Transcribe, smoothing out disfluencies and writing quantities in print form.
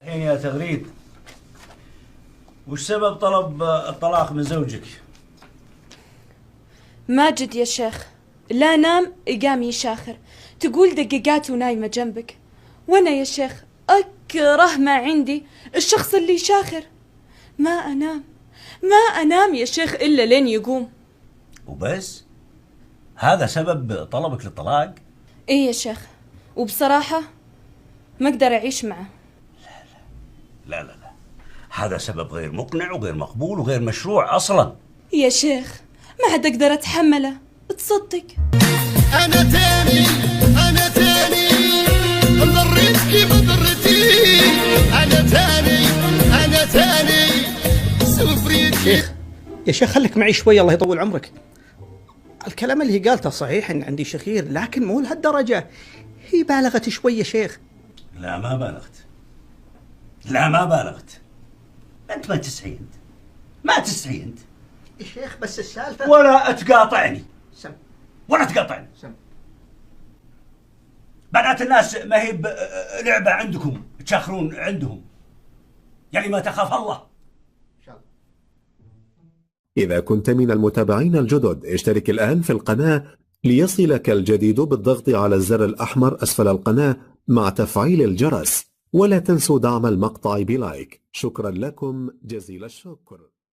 الحين يا تغريد، وش سبب طلب الطلاق من زوجك؟ ماجد يا شيخ لا نام قام يشاخر، تقول دقيقات ونايمة جنبك، وانا يا شيخ اكره ما عندي الشخص اللي يشاخر. ما انام يا شيخ الا لين يقوم. وبس؟ هذا سبب طلبك للطلاق؟ ايه يا شيخ، وبصراحة ما اقدر اعيش معه. لا لا لا، هذا سبب غير مقنع وغير مقبول وغير مشروع اصلا. يا شيخ ما عاد اقدر اتحمله، تصدق. انا تاني ضريت كيف ضرتي، انا تاني سفريت. شيخ يا شيخ خليك معي شوي الله يطول عمرك. الكلام اللي هي قالته صحيح ان عندي شخير، لكن مو لهالدرجة، هي بالغت شوي يا شيخ. لا ما بالغت. انت ما تستحي، انت يا شيخ بس السالفة ولا تقاطعني سم. بنات الناس ما هي لعبة عندكم تشاخرون عندهم، يعني ما تخاف الله. إذا كنت من المتابعين الجدد اشترك الآن في القناة ليصلك الجديد بالضغط على الزر الأحمر أسفل القناة مع تفعيل الجرس، ولا تنسوا دعم المقطع بلايك. شكرا لكم جزيل الشكر.